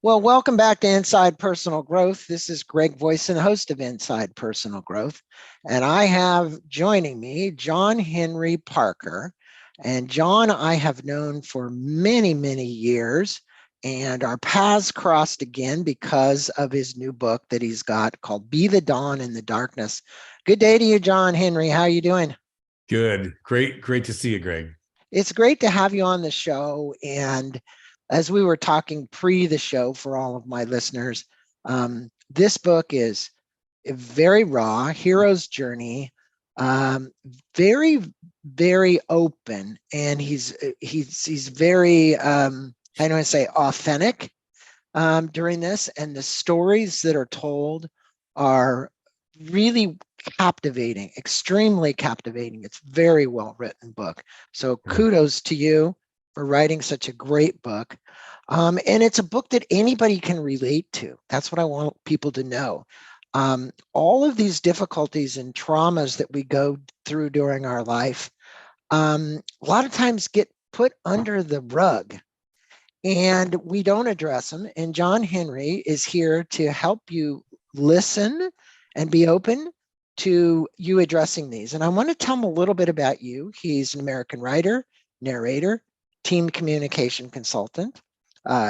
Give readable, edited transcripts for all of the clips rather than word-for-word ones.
Well, welcome back to Inside Personal Growth. This is Greg Voisin, host of Inside Personal Growth. And I have joining me John Henry Parker. And John, I have known for many, many years, and our paths crossed again because of his new book that he's got called Be the Dawn in the Darkness. Good day to you, John Henry. How are you doing? Good. Great to see you, Greg. It's great to have you on the show. And as we were talking pre the show for all of my listeners, this book is very raw, hero's journey, um, very, very open, and he's very I don't want to say authentic during this, and the stories that are told are really captivating, extremely captivating. It's very well written book. So kudos to you for writing such a great book. And it's a book that anybody can relate to. That's what I want people to know. All of these difficulties and traumas that we go through during our life, a lot of times get put under the rug and we don't address them. And John Henry is here to help you listen and be open to you addressing these. And I want to tell him a little bit about you. He's an American writer, narrator, team communication consultant.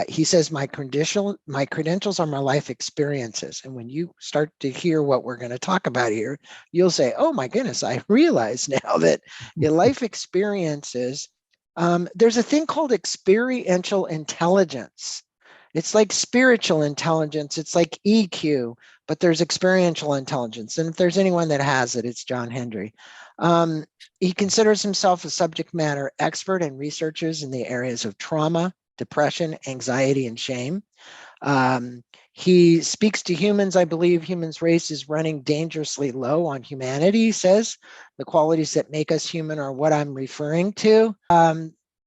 He says my credentials are my life experiences. And when you start to hear what we're going to talk about here, you'll say, oh my goodness, I realize now that your life experiences, there's a thing called experiential intelligence. It's like spiritual intelligence. It's like EQ, but there's experiential intelligence. And if there's anyone that has it, it's John Henry. He considers himself a subject matter expert and researches in the areas of trauma, depression, anxiety, and shame. He speaks to humans. I believe humans race is running dangerously low on humanity, he says. The qualities that make us human are what I'm referring to.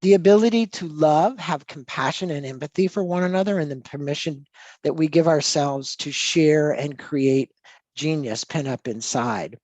The ability to love, have compassion and empathy for one another, and the permission that we give ourselves to share and create genius pin up inside.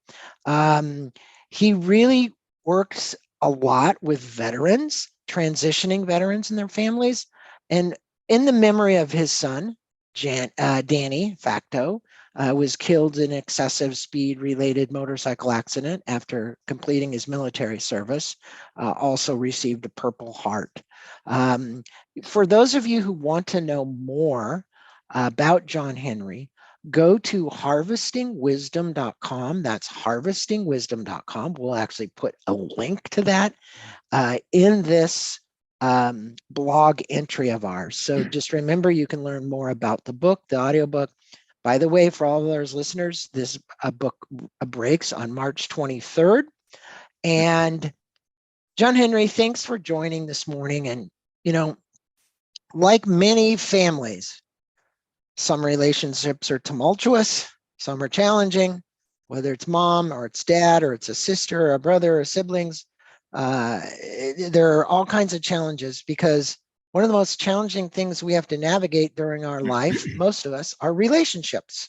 He really works a lot with veterans, transitioning veterans and their families. And in the memory of his son, Danny Facto, was killed in excessive speed related motorcycle accident after completing his military service, also received a Purple Heart. For those of you who want to know more about John Henry, go to harvestingwisdom.com. That's harvestingwisdom.com. We'll actually put a link to that in this blog entry of ours. So just remember, you can learn more about the book, the audiobook. By the way, for all of those listeners, this book breaks on March 23rd. And John Henry, thanks for joining this morning. And, you know, like many families, some relationships are tumultuous, some are challenging, whether it's mom or it's dad or it's a sister or a brother or siblings. There are all kinds of challenges because one of the most challenging things we have to navigate during our life, most of us, are relationships.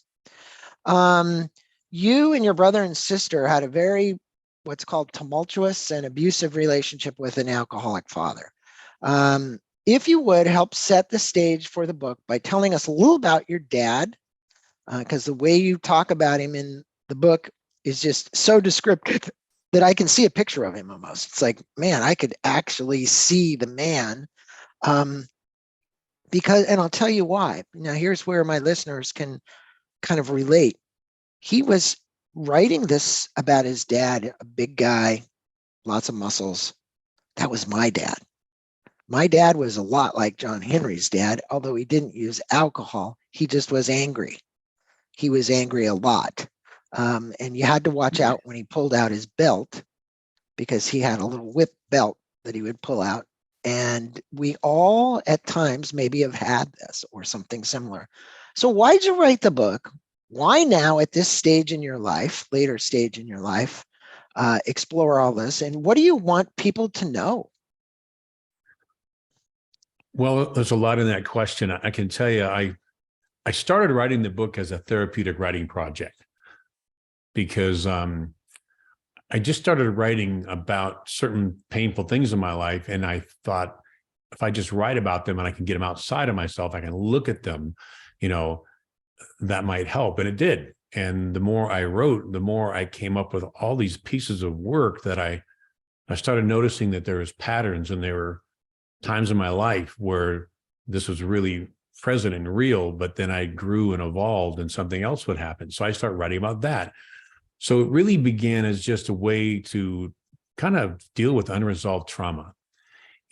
You and your brother and sister had a very, what's called tumultuous and abusive relationship with an alcoholic father. If you would help set the stage for the book by telling us a little about your dad, because the way you talk about him in the book is just so descriptive that I can see a picture of him almost. It's like, man, I could actually see the man. Because, and I'll tell you why. Now, here's where my listeners can kind of relate. He was writing this about his dad, a big guy, lots of muscles. That was my dad. My dad was a lot like John Henry's dad, although he didn't use alcohol. He just was angry. He was angry a lot. And you had to watch out when he pulled out his belt because he had a little whip belt that he would pull out. And we all at times maybe have had this or something similar. So why'd you write the book? Why now at this stage in your life, later stage in your life, explore all this? And what do you want people to know? Well, there's a lot in that question. I can tell you, I started writing the book as a therapeutic writing project because I just started writing about certain painful things in my life. And I thought, if I just write about them and I can get them outside of myself, I can look at them, that might help. And it did. And the more I wrote, the more I came up with all these pieces of work that I started noticing that there was patterns, and there were times in my life where this was really present and real, but then I grew and evolved and something else would happen. So I started writing about that. So it really began as just a way to kind of deal with unresolved trauma,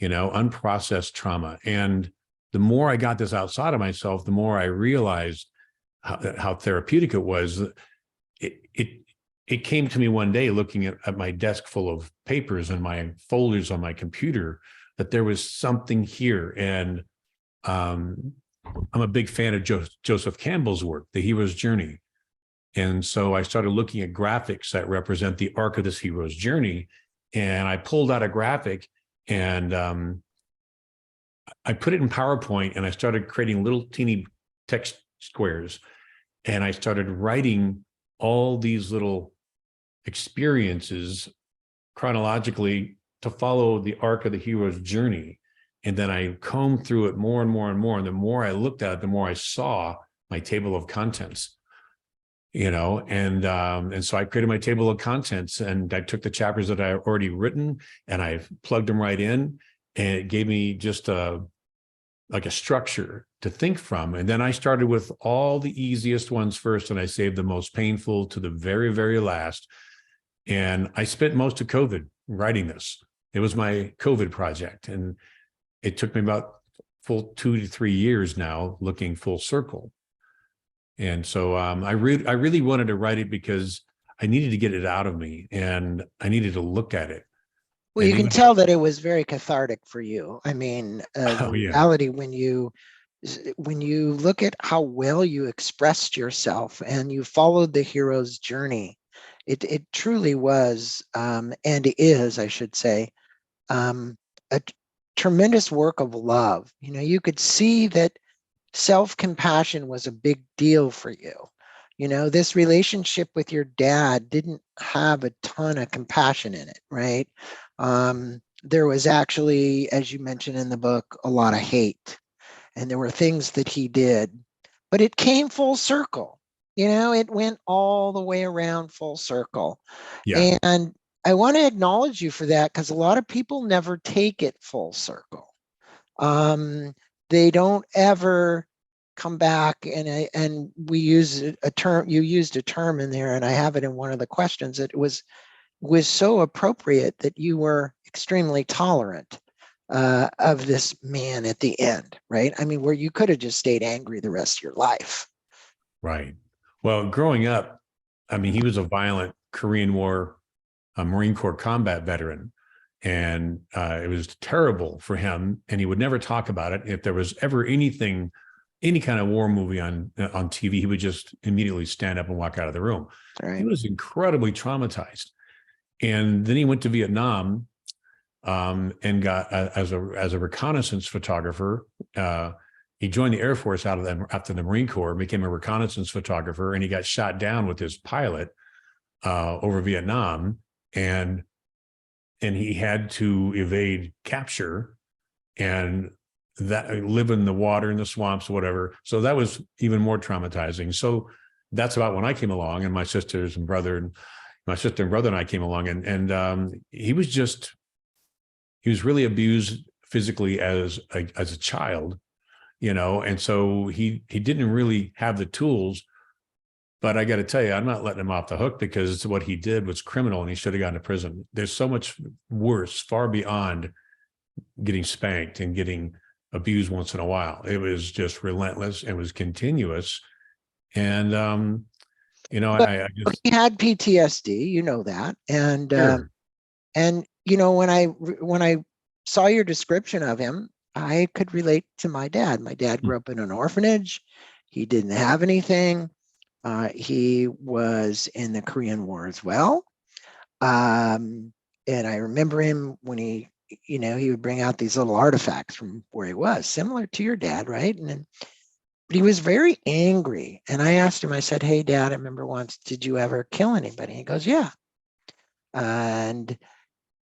unprocessed trauma. And the more I got this outside of myself, the more I realized how therapeutic it was. It came to me one day looking at my desk full of papers and my folders on my computer, that there was something here. And I'm a big fan of Joseph Campbell's work, The Hero's Journey. And so I started looking at graphics that represent the arc of this hero's journey. And I pulled out a graphic, and I put it in PowerPoint, and I started creating little teeny text squares. And I started writing all these little experiences chronologically to follow the arc of the hero's journey. And then I combed through it more and more and more. And the more I looked at it, the more I saw my table of contents, and so I created my table of contents, and I took the chapters that I had already written and I plugged them right in, and it gave me just like a structure to think from. And then I started with all the easiest ones first, and I saved the most painful to the very, very last. And I spent most of COVID writing this. It was my COVID project. And it took me about full 2 to 3 years now, looking full circle. And so I really wanted to write it because I needed to get it out of me, and I needed to look at it. Well, you can tell that it was very cathartic for you. I mean, the reality, when you look at how well you expressed yourself and you followed the hero's journey, it truly was, and is, I should say, a tremendous work of love. You could see that self-compassion was a big deal for you. This relationship with your dad didn't have a ton of compassion in it, right? There was actually, as you mentioned in the book, a lot of hate, and there were things that he did, but it came full circle. It went all the way around full circle. Yeah. And I want to acknowledge you for that, because a lot of people never take it full circle. They don't ever come back, and we use a term. You used a term in there, and I have it in one of the questions. It was so appropriate that you were extremely tolerant of this man at the end, right? I mean, where you could have just stayed angry the rest of your life. Right. Well, growing up, I mean, he was a violent Korean War, Marine Corps combat veteran. And it was terrible for him, and he would never talk about it. If there was ever any kind of war movie on TV, he would just immediately stand up and walk out of the room. Right. He was incredibly traumatized. And then he went to Vietnam, and got as a reconnaissance photographer. He joined the Air Force after the Marine Corps, became a reconnaissance photographer, and he got shot down with his pilot over Vietnam, and he had to evade capture and that live in the water, in the swamps, whatever. So that was even more traumatizing. So that's about when I came along, and my sister and brother and I came along, and he was really abused physically as a child, and so he didn't really have the tools. But I got to tell you, I'm not letting him off the hook, because what he did was criminal, and he should have gone to prison. There's so much worse, far beyond getting spanked and getting abused once in a while. It was just relentless. It was continuous. And, I just... He had PTSD, that. And, Sure. when I saw your description of him, I could relate to my dad. My dad grew up in an orphanage. He didn't have anything. He was in the Korean War as well. And I remember him when he would bring out these little artifacts from where he was, similar to your dad, right? But he was very angry. And I asked him, I said, "Hey, Dad, I remember once, did you ever kill anybody?" He goes, "Yeah." And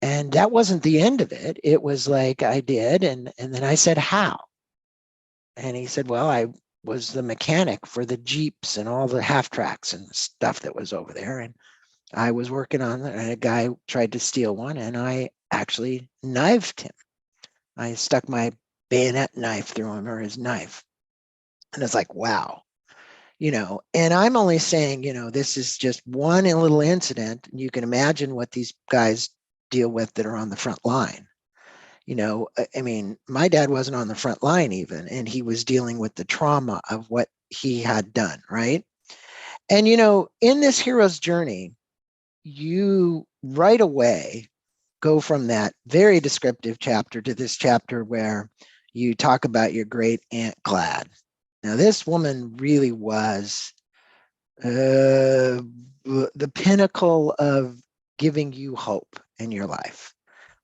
And that wasn't the end of it. It was like I did. And then I said, how? And he said, well, I was the mechanic for the Jeeps and all the half tracks and stuff that was over there. And I was working on it, and a guy tried to steal one, and I actually knifed him. I stuck my bayonet knife through him, or his knife. And it's like, wow, and I'm only saying, this is just one little incident. And you can imagine what these guys deal with that are on the front line. I mean, my dad wasn't on the front line even, and he was dealing with the trauma of what he had done, right? And, in this hero's journey, you right away go from that very descriptive chapter to this chapter where you talk about your great Aunt Glad. Now, this woman really was the pinnacle of giving you hope in your life.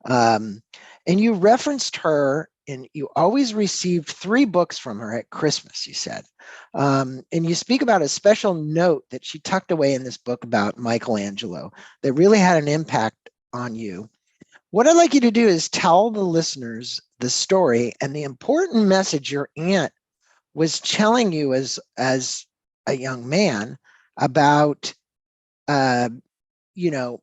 And you referenced her, and you always received 3 books from her at Christmas, you said. And you speak about a special note that she tucked away in this book about Michelangelo that really had an impact on you. What I'd like you to do is tell the listeners the story and the important message your aunt was telling you as a young man about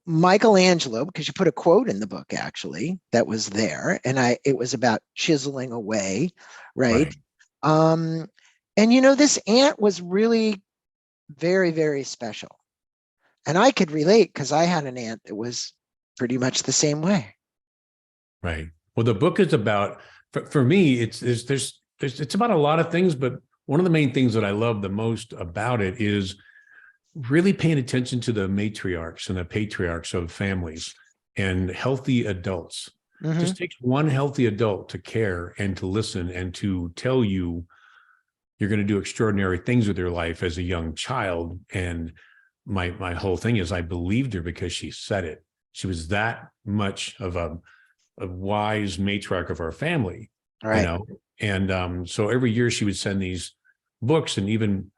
Michelangelo, because you put a quote in the book actually that was there, and it was about chiseling away, right? And this aunt was really very, very special. And I could relate because I had an aunt that was pretty much the same way. Right. Well, the book is about, for me, it's about a lot of things, but one of the main things that I love the most about it is really paying attention to the matriarchs and the patriarchs of families and healthy adults. Mm-hmm. It just takes one healthy adult to care and to listen and to tell you you're going to do extraordinary things with your life as a young child. And my whole thing is I believed her because she said it. She was that much of a wise matriarch of our family, right. And so every year she would send these books, and even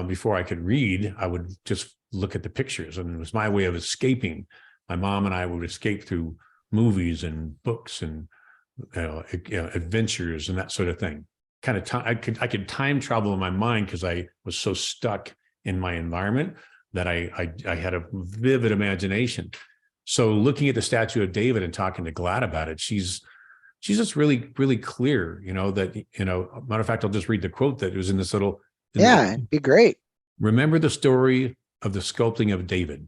before I could read, I would just look at the pictures, and it was my way of escaping. My mom and I would escape through movies and books and adventures and that sort of thing. Kind of I could time travel in my mind because I was so stuck in my environment that I had a vivid imagination. So looking at the statue of David and talking to Glad about it, she's just really, really clear, that, matter of fact, I'll just read the quote that was in this little. It'd be great. Remember the story of the sculpting of David.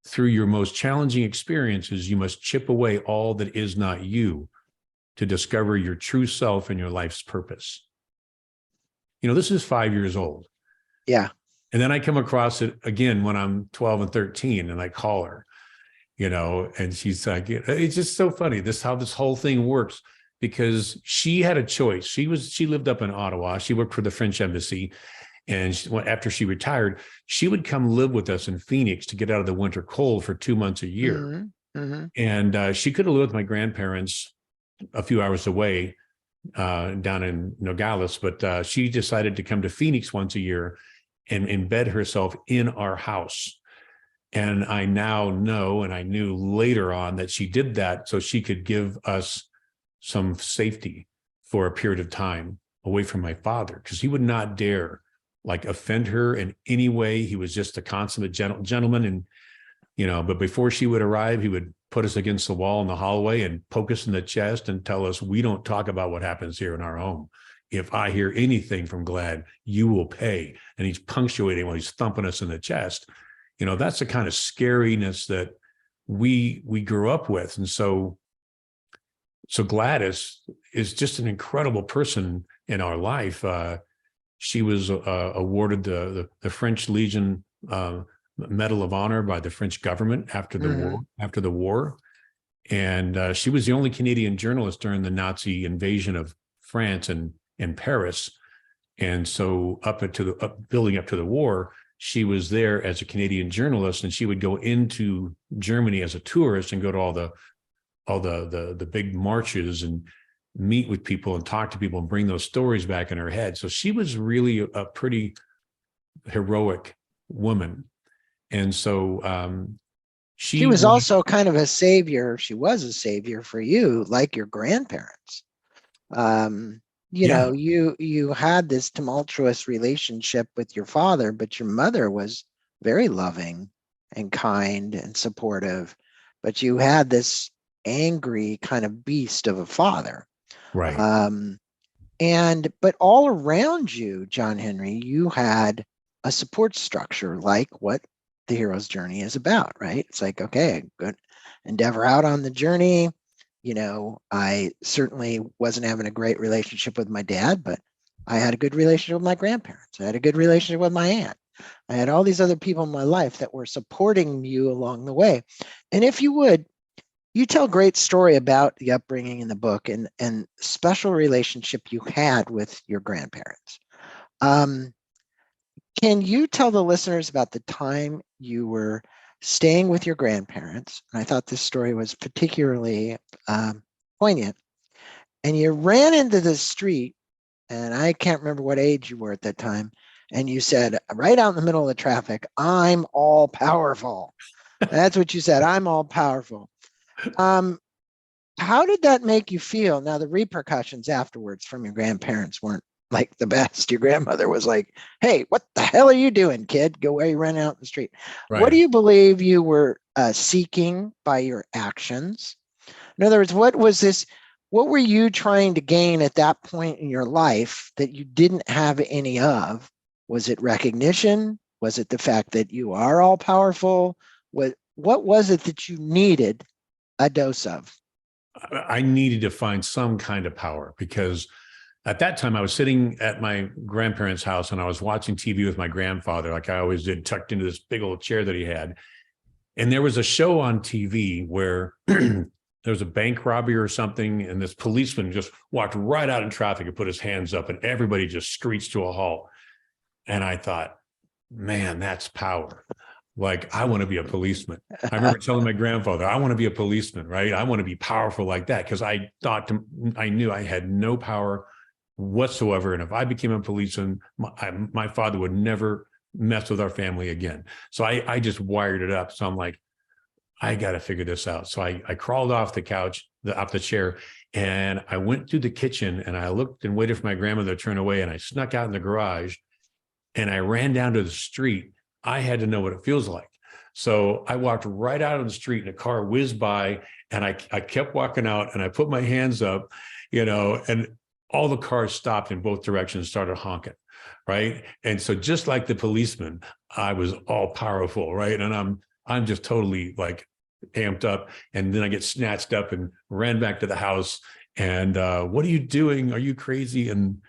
Through your most challenging experiences, you must chip away all that is not you to discover your true self and your life's purpose. This is 5 years old. Yeah. And then I come across it again when I'm 12 and 13, and I call her, and she's like, it's just so funny. How this whole thing works, because she had a choice. She lived up in Ottawa. She worked for the French embassy. And after she retired, she would come live with us in Phoenix to get out of the winter cold for 2 months a year. Mm-hmm. Mm-hmm. And she could have lived with my grandparents a few hours away down in Nogales, but she decided to come to Phoenix once a year and embed herself in our house. And I now know, and I knew later on, that she did that so she could give us some safety for a period of time away from my father, because he would not dare offend her in any way. He was just a consummate gentleman. And, but before she would arrive, he would put us against the wall in the hallway and poke us in the chest and tell us, we don't talk about what happens here in our home. If I hear anything from Glad, you will pay. And he's punctuating while he's thumping us in the chest. That's the kind of scariness that we grew up with. And so Gladys is just an incredible person in our life. She was awarded the French Legion Medal of Honor by the French government after the war. And she was the only Canadian journalist during the Nazi invasion of France and Paris. And so building up to the war, she was there as a Canadian journalist, and she would go into Germany as a tourist and go to all the big marches and meet with people and talk to people and bring those stories back in her head. So she was really a pretty heroic woman. And so She was also kind of a savior. She was a savior for you, like your grandparents. You Yeah, know, you had this tumultuous relationship with your father, but your mother was very loving and kind and supportive. But you had this angry kind of beast of a father. right. Um, but all around you, John Henry, you had a support structure like what the hero's journey is about, right? It's like, okay, good, endeavor out on the journey. You know, I certainly wasn't having a great relationship with my dad, but I had a good relationship with my grandparents. I had a good relationship with my aunt. I had all these other people in my life that were supporting you along the way. And if you would, you tell a great story about the upbringing in the book and special relationship you had with your grandparents. Um, can you tell the listeners about the time you were staying with your grandparents? And I thought this story was particularly poignant. And you ran into the street, and I can't remember what age you were at that time. And you said, right out in the middle of the traffic, I'm all powerful. That's what you said. I'm all powerful. Um, how did that make you feel? Now, the repercussions afterwards from your grandparents weren't like the best. Your grandmother was like, hey, what the hell are you doing, kid? Go away, run out in the street. What do Right. you believe you were seeking by your actions? In other words, what was this? What were you trying to gain at that point in your life that you didn't have any of? Was it recognition? Was it the fact that you are all powerful? What was it that you needed a dose of? I needed to find some kind of power because at that time I was sitting at my grandparents' house and I was watching TV with my grandfather, like I always did, tucked into this big old chair that he had. And there was a show on TV where there was a bank robbery or something, and this policeman just walked right out in traffic and put his hands up, and everybody just screeched to a halt. And I thought, man, that's power. Like, I want to be a policeman. I remember telling my grandfather, I want to be a policeman, right? I want to be powerful like that because I knew I had no power whatsoever. And if I became a policeman, my father would never mess with our family again. So I just wired it up. So I'm like, I got to figure this out. So I crawled off the couch, off the chair, and I went to the kitchen and I looked and waited for my grandmother to turn away. And I snuck out in the garage and I ran down to the street. I had to know what it feels like. So I walked right out on the street and a car whizzed by and I kept walking out and I put my hands up, and all the cars stopped in both directions, started honking. Right. And so just like the policeman, I was all powerful. Right. And I'm just totally like amped up. And then I get snatched up and ran back to the house. And what are you doing? Are you crazy? And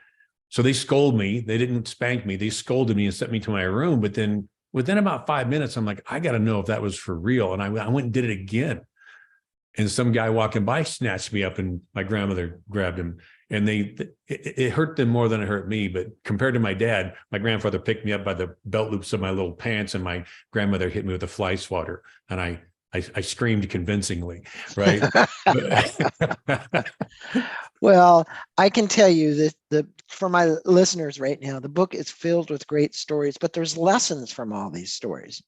so they scold me. They didn't spank me. They scolded me and sent me to my room. But then within about 5 minutes, I'm like, I got to know if that was for real. And I went and did it again. And some guy walking by snatched me up and my grandmother grabbed him. And it hurt them more than it hurt me. But compared to my dad, my grandfather picked me up by the belt loops of my little pants and my grandmother hit me with a fly swatter. And I screamed convincingly, right? Well, I can tell you that for my listeners right now, the book is filled with great stories, but there's lessons from all these stories,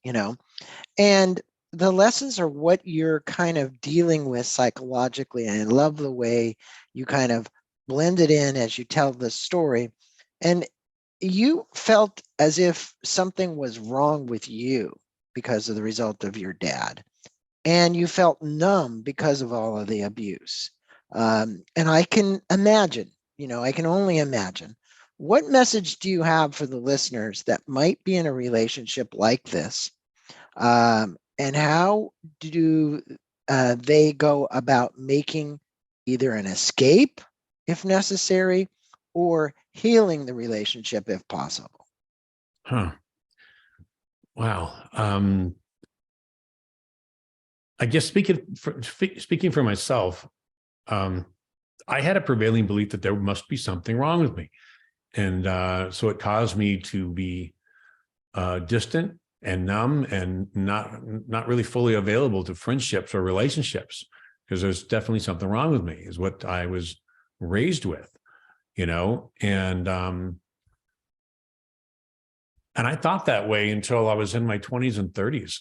and the lessons are what you're kind of dealing with psychologically. And I love the way you kind of blend it in as you tell the story. And you felt as if something was wrong with you because of the result of your dad. And you felt numb because of all of the abuse. And I can imagine, I can only imagine. What message do you have for the listeners that might be in a relationship like this? And how do they go about making either an escape if necessary or healing the relationship if possible? Huh. Wow. I guess speaking for myself, I had a prevailing belief that there must be something wrong with me. And so it caused me to be distant and numb and not really fully available to friendships or relationships because there's definitely something wrong with me is what I was raised with, and I thought that way until I was in my 20s and 30s.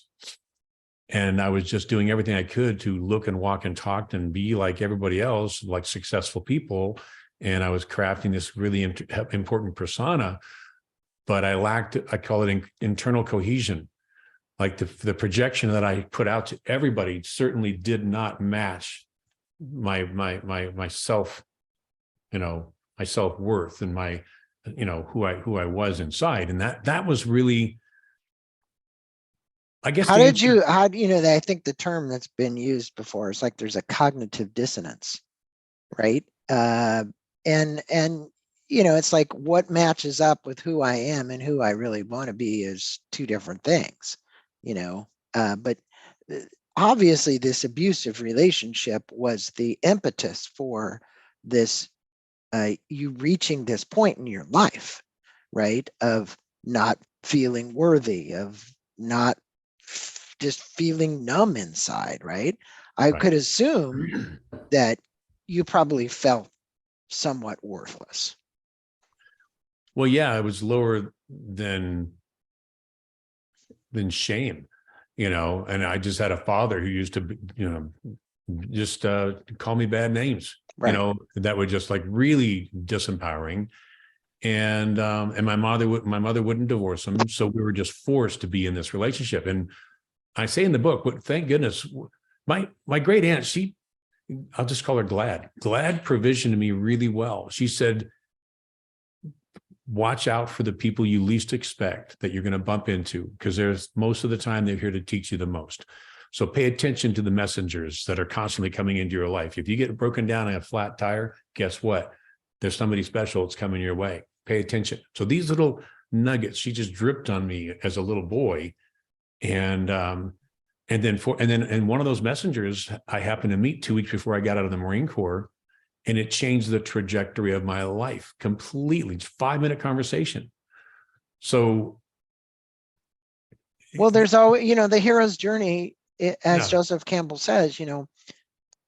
And I was just doing everything I could to look and walk and talk and be like everybody else, like successful people. And I was crafting this really important persona, but I lacked, I call it internal cohesion. Like the projection that I put out to everybody certainly did not match my self, my self-worth and my, who I was inside. And that was really, I guess, How did you, I think the term that's been used before is like there's a cognitive dissonance, right? And it's like what matches up with who I am and who I really want to be is two different things, but obviously this abusive relationship was the impetus for this, you reaching this point in your life, right? Of not feeling worthy, of not just feeling numb inside, right? I right. could assume that you probably felt somewhat worthless. Well, yeah, it was lower than shame, and I just had a father who used to, just call me bad names, Right. that were just like really disempowering. And my mother wouldn't divorce him. So we were just forced to be in this relationship. And I say in the book, but thank goodness, my great aunt, I'll just call her Glad provisioned me really well. She said, watch out for the people you least expect that you're going to bump into, because there's most of the time they're here to teach you the most. So pay attention to the messengers that are constantly coming into your life. If you get broken down on a flat tire, guess what? There's somebody special that's coming your way. Pay attention. So these little nuggets, she just dripped on me as a little boy. And one of those messengers I happened to meet 2 weeks before I got out of the Marine Corps. And it changed the trajectory of my life completely. It's 5-minute conversation. So, Well, there's always, the hero's journey, as yeah, Joseph Campbell says,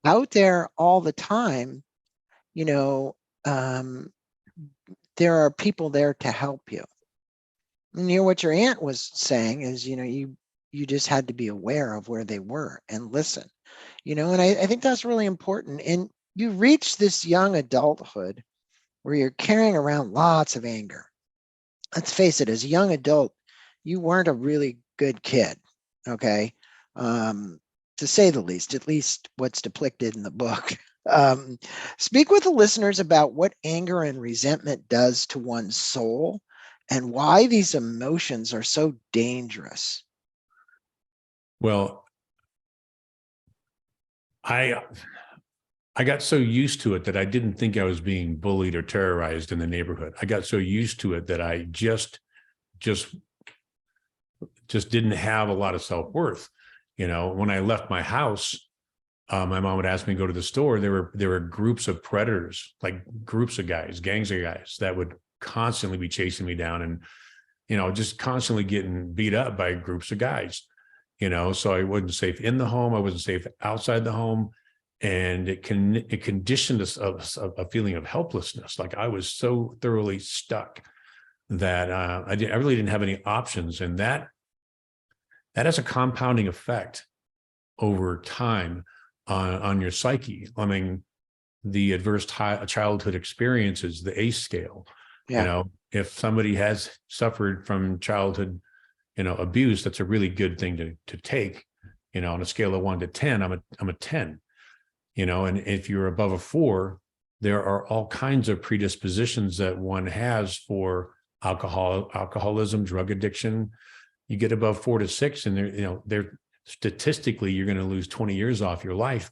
out there all the time, um, there are people there to help you. And what your aunt was saying is, you just had to be aware of where they were and listen, and I think that's really important. And you reach this young adulthood where you're carrying around lots of anger. Let's face it, as a young adult, you weren't a really good kid, okay? To say the least, at least what's depicted in the book. Speak with the listeners about what anger and resentment does to one's soul and why these emotions are so dangerous. well, I got so used to it that I didn't think I was being bullied or terrorized in the neighborhood. I got so used to it that I just didn't have a lot of self-worth. When I left my house, my mom would ask me to go to the store. There were groups of predators, like groups of guys, gangs of guys that would constantly be chasing me down and, just constantly getting beat up by groups of guys, so I wasn't safe in the home. I wasn't safe outside the home. And it conditioned us a feeling of helplessness. Like I was so thoroughly stuck that I really didn't have any options. And that has a compounding effect over time on your psyche. I mean, the adverse childhood experiences, the ACE scale. Yeah. If somebody has suffered from childhood, abuse, that's a really good thing to take. On a scale of 1 to 10, I'm a 10. And if you're above a 4, there are all kinds of predispositions that one has for alcoholism, drug addiction. You get above 4 to 6, and they're statistically, you're going to lose 20 years off your life.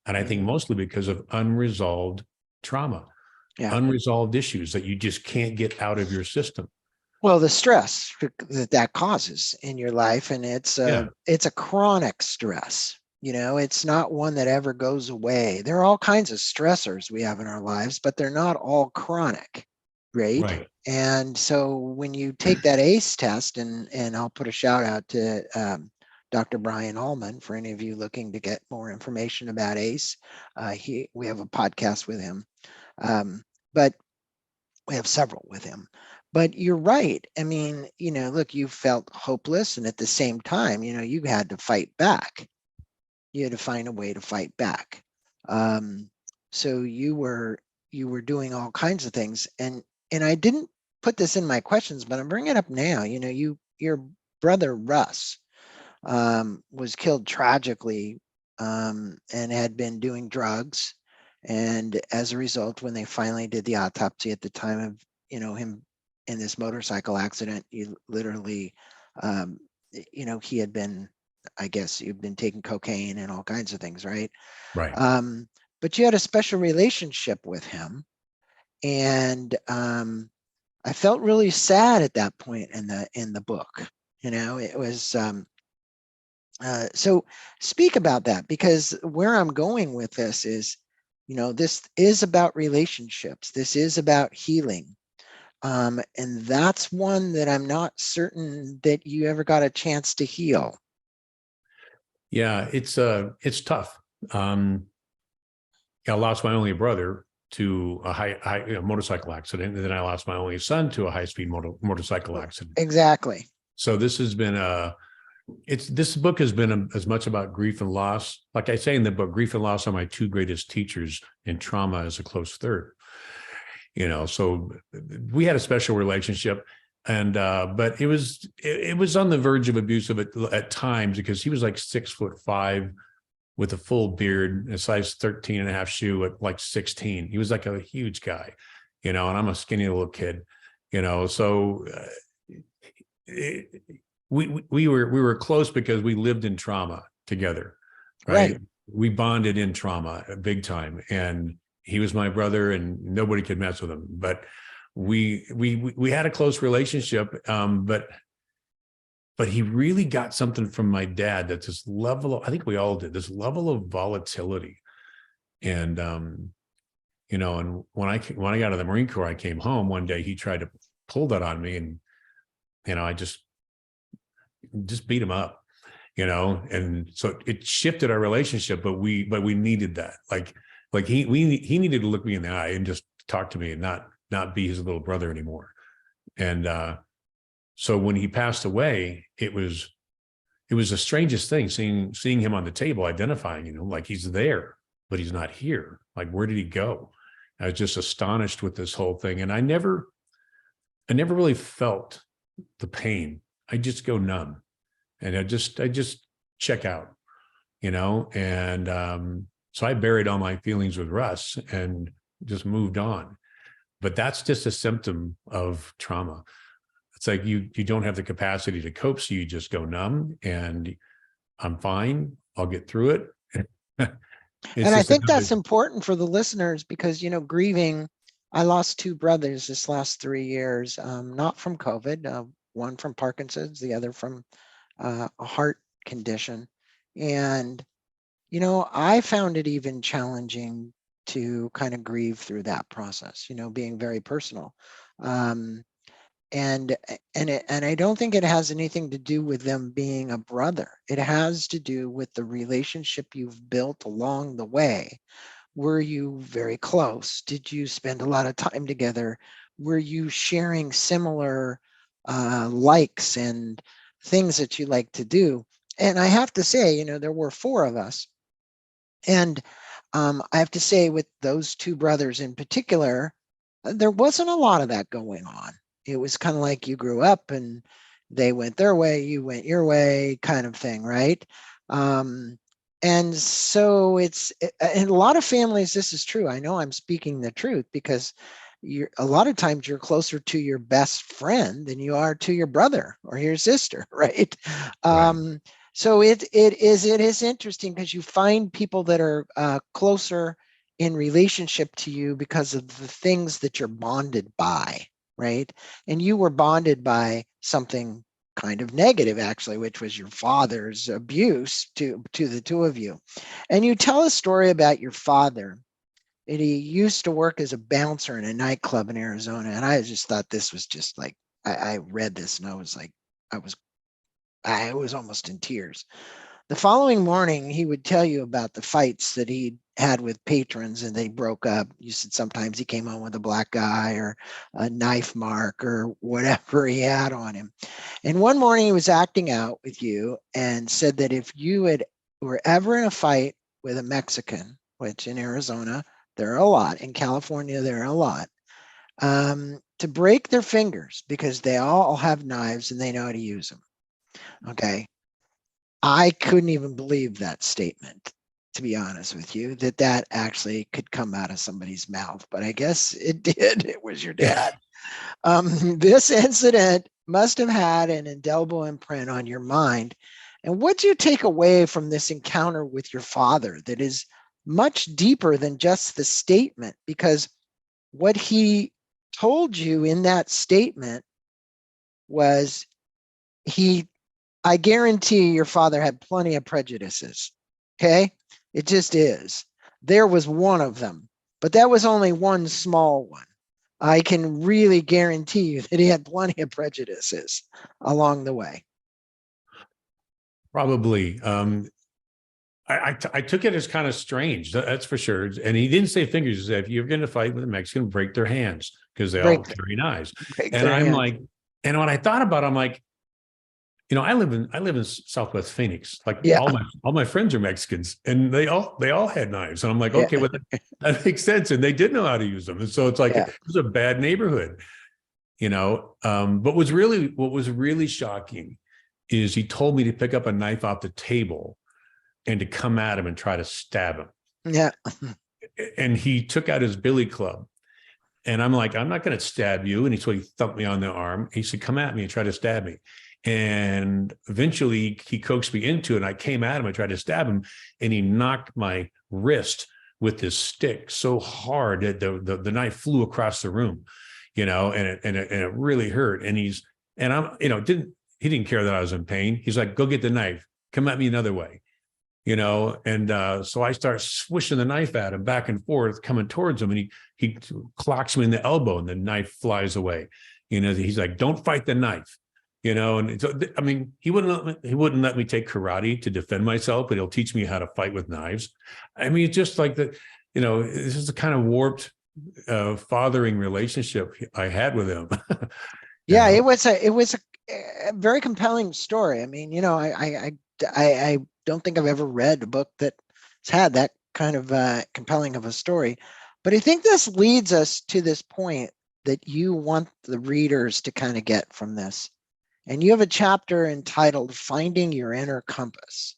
And I think mostly because of unresolved trauma, unresolved issues that you just can't get out of your system. Well, the stress that causes in your life, and it's a chronic stress. It's not one that ever goes away. There are all kinds of stressors we have in our lives, but they're not all chronic, right? And so when you take that ACE test, and I'll put a shout out to Dr. Brian Allman for any of you looking to get more information about ACE. We have a podcast with him, but we have several with him. But you're right. I mean, look, you felt hopeless, and at the same time, you had to fight back. You had to find a way to fight back. Um, so you were doing all kinds of things, and I didn't put this in my questions, but I'm bringing it up now. Your brother Russ was killed tragically, and had been doing drugs. And as a result, when they finally did the autopsy at the time of him in this motorcycle accident, he literally, he had been, I guess, you've been taking cocaine and all kinds of things, right? Right. But you had a special relationship with him, and I felt really sad at that point in the book. It was. So speak about that, because where I'm going with this is, this is about relationships. This is about healing. And that's one that I'm not certain that you ever got a chance to heal. Yeah, it's tough. I lost my only brother to a motorcycle accident, and then I lost my only son to a high-speed motorcycle accident. Exactly. So this has been this book has been as much about grief and loss. Like I say in the book, grief and loss are my two greatest teachers, and trauma is a close third. So we had a special relationship, and but it was on the verge of abusive at times, because he was like 6'5" with a full beard, a size 13 and a half shoe at like 16. He was like a huge guy, and I'm a skinny little kid, so we were close because we lived in trauma together, right? We bonded in trauma big time, and he was my brother, and nobody could mess with him. But we had a close relationship, but he really got something from my dad, that's this level of, I think we all did, this level of volatility. And and when I got out of the Marine Corps, I came home one day, he tried to pull that on me, and I just beat him up, and so it shifted our relationship. But we needed that. Like he needed to look me in the eye and just talk to me, and not be his little brother anymore. And so when he passed away, it was the strangest thing, seeing him on the table, identifying, like he's there, but he's not here. Like, where did he go? I was just astonished with this whole thing. And I never really felt the pain. I just go numb, and I just check out, and so I buried all my feelings with Russ and just moved on. But that's just a symptom of trauma. It's like you don't have the capacity to cope, so you just go numb, and I'm fine. I'll get through it. And I think that's important for the listeners, because, grieving, I lost two brothers this last 3 years, not from COVID, one from Parkinson's, the other from a heart condition. And, I found it even challenging to kind of grieve through that process, being very personal. And I don't think it has anything to do with them being a brother. It has to do with the relationship you've built along the way. Were you very close? Did you spend a lot of time together? Were you sharing similar likes and things that you like to do? And I have to say, there were four of us. And I have to say, with those two brothers in particular, there wasn't a lot of that going on. It was kind of like you grew up and they went their way, you went your way, kind of thing, right? And so in a lot of families, this is true. I know I'm speaking the truth, because a lot of times you're closer to your best friend than you are to your brother or your sister, right? Right. So it is interesting, because you find people that are closer in relationship to you because of the things that you're bonded by, right? And you were bonded by something kind of negative, actually, which was your father's abuse to the two of you. And you tell a story about your father. And he used to work as a bouncer in a nightclub in Arizona. And I just thought this was just like, I read this and I was like, I was almost in tears. The following morning, he would tell you about the fights that he had with patrons and they broke up. You said sometimes he came home with a black eye or a knife mark or whatever he had on him. And one morning he was acting out with you and said that if you were ever in a fight with a Mexican, which in Arizona, there are a lot, in California, there are a lot, to break their fingers because they all have knives and they know how to use them. Okay. I couldn't even believe that statement, to be honest with you, that actually could come out of somebody's mouth, but I guess it did. It was your dad. This incident must have had an indelible imprint on your mind. And what do you take away from this encounter with your father that is much deeper than just the statement? Because what he told you in that statement was I guarantee your father had plenty of prejudices. Okay. It just is. There was one of them, but that was only one small one. I can really guarantee you that he had plenty of prejudices along the way. Probably. I took it as kind of strange, that's for sure. And he didn't say fingers. He said, if you're going to fight with a Mexican, break their hands because they all carry knives. And I'm like, and when I thought about it, I'm like, you know, I live in Southwest Phoenix. Like all my friends are Mexicans, and they all had knives. And I'm like, okay, well, that makes sense. And they did know how to use them. And so it's like it was a bad neighborhood, you know. But what was really shocking is he told me to pick up a knife off the table and to come at him and try to stab him. Yeah. And he took out his billy club. And I'm like, I'm not going to stab you. And so he thumped me on the arm. He said, come at me and try to stab me. And eventually he coaxed me into it. And I came at him. I tried to stab him. And he knocked my wrist with this stick so hard that the knife flew across the room, you know, and it really hurt. And he didn't care that I was in pain. He's like, go get the knife. Come at me another way. You know, and so I start swishing the knife at him back and forth, coming towards him, and he clocks me in the elbow, and the knife flies away. You know, he's like, "Don't fight the knife," you know. And so, I mean, he wouldn't let me take karate to defend myself, but he'll teach me how to fight with knives. I mean, it's just like the, you know, this is the kind of warped fathering relationship I had with him. Yeah, it was a very compelling story. I mean, you know, I don't think I've ever read a book that's had that kind of compelling of a story. But I think this leads us to this point that you want the readers to kind of get from this. And you have a chapter entitled Finding Your Inner Compass.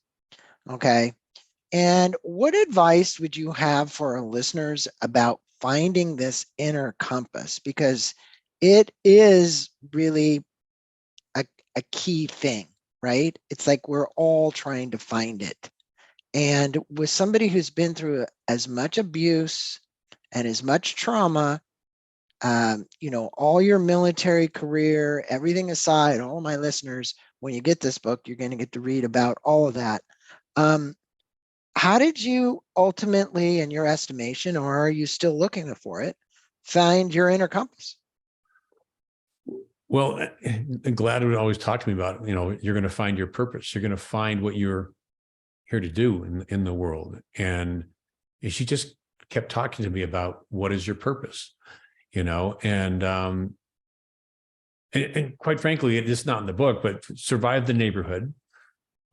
Okay. And what advice would you have for our listeners about finding this inner compass? Because it is really a key thing, right? It's like we're all trying to find it. And with somebody who's been through as much abuse and as much trauma, you know, all your military career, everything aside, all my listeners, when you get this book, you're going to get to read about all of that. How did you ultimately, in your estimation, or are you still looking for it, find your inner compass? Well, Glad would always talk to me about, you know, you're going to find your purpose. You're going to find what you're here to do in the world. And she just kept talking to me about what is your purpose, you know, and quite frankly, it's not in the book, but survive the neighborhood.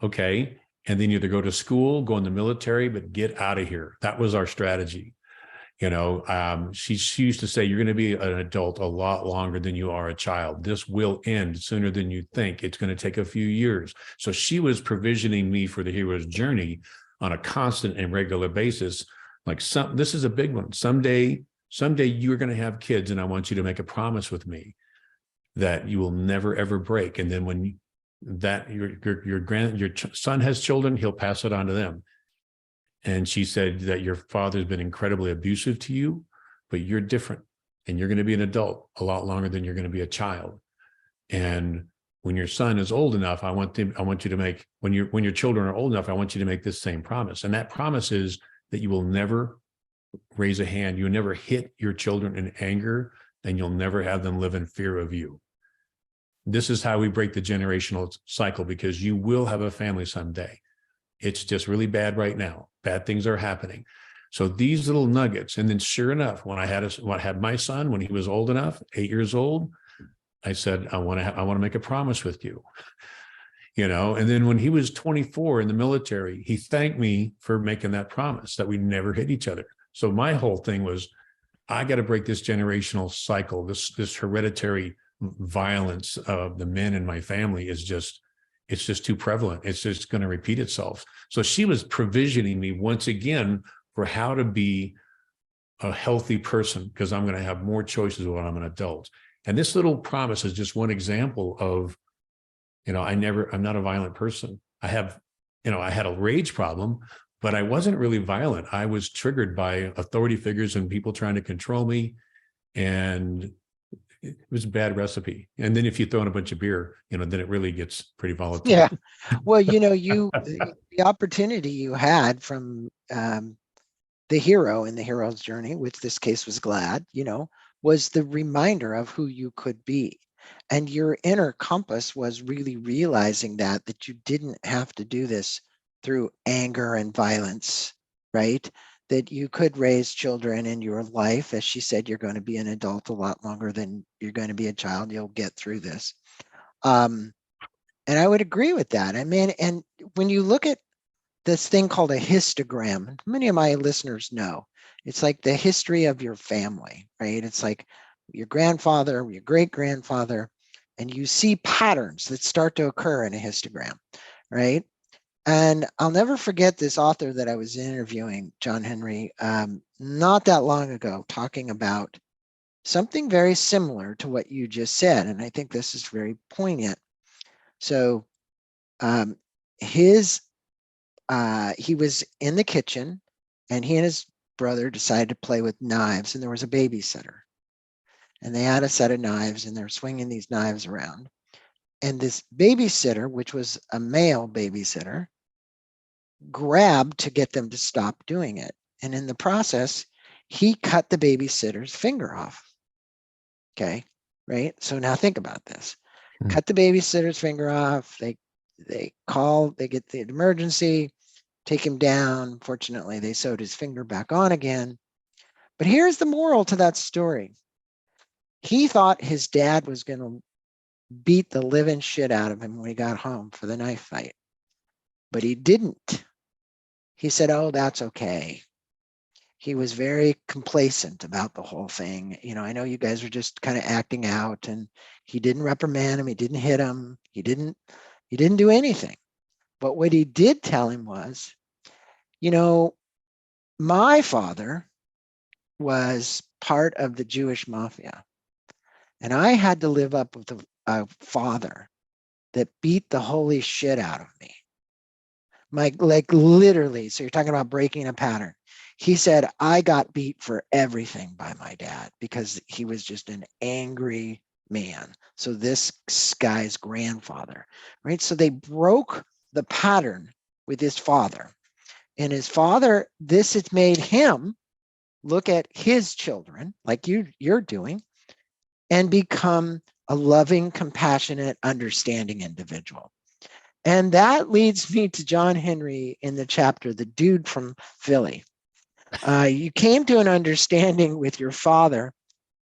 Okay. And then either go to school, go in the military, but get out of here. That was our strategy. You know, she used to say, you're going to be an adult a lot longer than you are a child. This will end sooner than you think. It's going to take a few years. So she was provisioning me for the hero's journey on a constant and regular basis. Like, this is a big one. Someday you're going to have kids, and I want you to make a promise with me that you will never, ever break. And then when your son has children, he'll pass it on to them. And she said that your father's been incredibly abusive to you, but you're different, and you're going to be an adult a lot longer than you're going to be a child. And when your son is old enough, I want you to make, when your children are old enough, I want you to make this same promise. And that promise is that you will never raise a hand. You'll never hit your children in anger, and you'll never have them live in fear of you. This is how we break the generational cycle, because you will have a family someday. It's just really bad right now. Bad things are happening. So these little nuggets, and then sure enough, when I had my son, when he was old enough, 8 years old, I said, I want to make a promise with you, and then when he was 24 in the military, he thanked me for making that promise that we never hit each other. So my whole thing was, I got to break this generational cycle. This hereditary violence of the men in my family it's just too prevalent. It's just going to repeat itself. So she was provisioning me once again for how to be a healthy person, because I'm going to have more choices when I'm an adult. And this little promise is just one example of, I'm not a violent person. I had a rage problem, but I wasn't really violent. I was triggered by authority figures and people trying to control me. And it was a bad recipe. And then if you throw in a bunch of beer, then it really gets pretty volatile. Yeah. Well, the opportunity you had from the hero in the hero's journey, which this case was Glad, was the reminder of who you could be. And your inner compass was really realizing that you didn't have to do this through anger and violence, right? That you could raise children in your life. As she said, you're going to be an adult a lot longer than you're going to be a child. You'll get through this. And I would agree with that. I mean, and when you look at this thing called a histogram, many of my listeners know, it's like the history of your family, right? It's like your grandfather, your great-grandfather, and you see patterns that start to occur in a histogram, right? And I'll never forget this author that I was interviewing, John Henry, not that long ago, talking about something very similar to what you just said. And I think this is very poignant. So he was in the kitchen, and he and his brother decided to play with knives, and there was a babysitter. And they had a set of knives, and they're swinging these knives around. And this babysitter, which was a male babysitter, grabbed to get them to stop doing it. And in the process, he cut the babysitter's finger off. Okay, right? So now think about this. Cut the babysitter's finger off. They get the emergency, take him down. Fortunately, they sewed his finger back on again. But here's the moral to that story. He thought his dad was going to beat the living shit out of him when he got home for the knife fight. But he didn't. He said, oh, that's okay. He was very complacent about the whole thing. I know you guys were just kind of acting out, and he didn't reprimand him. He didn't hit him. He didn't do anything. But what he did tell him was, my father was part of the Jewish mafia, and I had to live up with a father that beat the holy shit out of me. Like literally, so you're talking about breaking a pattern. He said, I got beat for everything by my dad because he was just an angry man. So this guy's grandfather, right? So they broke the pattern with his father. And his father, this has made him look at his children, like you're doing, and become a loving, compassionate, understanding individual. And that leads me to John Henry in the chapter, The Dude from Philly. You came to an understanding with your father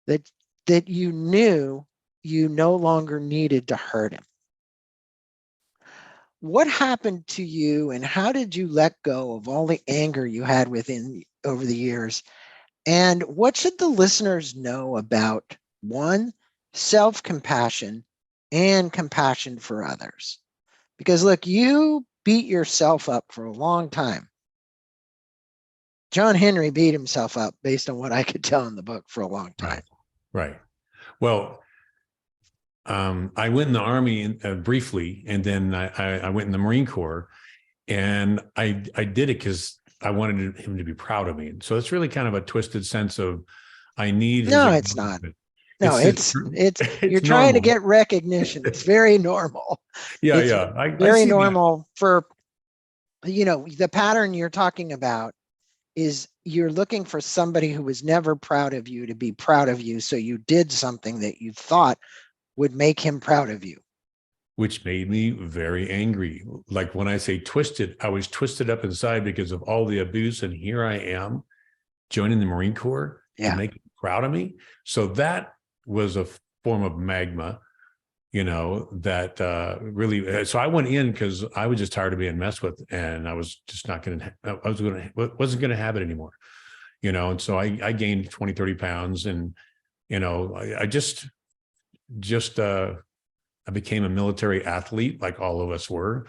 that you knew you no longer needed to hurt him. What happened to you, and how did you let go of all the anger you had within over the years? And what should the listeners know about, one, self-compassion and compassion for others? Because look, you beat yourself up for a long time. John Henry beat himself up, based on what I could tell in the book, for a long time. Right. Well, I went in the Army briefly, and then I went in the Marine Corps, and I did it because I wanted him to be proud of me. So it's really kind of a twisted sense of I need. No, it's not. No, it's you're trying to get recognition. It's very normal. Yeah, it's yeah. Very normal for, the pattern you're talking about is you're looking for somebody who was never proud of you to be proud of you. So you did something that you thought would make him proud of you. which made me very angry. Like when I say twisted, I was twisted up inside because of all the abuse. And here I am joining the Marine Corps to make them proud of me. So that was a form of magma, that really, so I went in because I was just tired of being messed with, and I was just not going to, wasn't going to have it anymore, and so I gained 20, 30 pounds, and, I just, I became a military athlete like all of us were.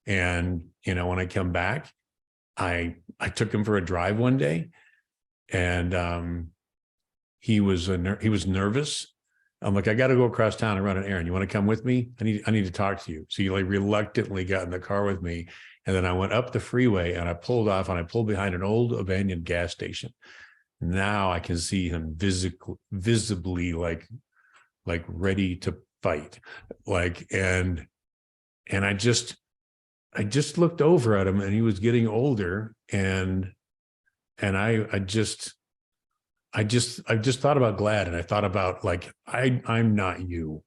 And, when I come back, I took him for a drive one day, and he was nervous. I'm like, I got to go across town and run an errand. You want to come with me? I need to talk to you. So he like reluctantly got in the car with me. And then I went up the freeway and I pulled off and I pulled behind an old abandoned gas station. Now I can see him visibly like ready to fight. And I just looked over at him, and he was getting older, and I just thought about Glad, and I thought about like, I'm not you.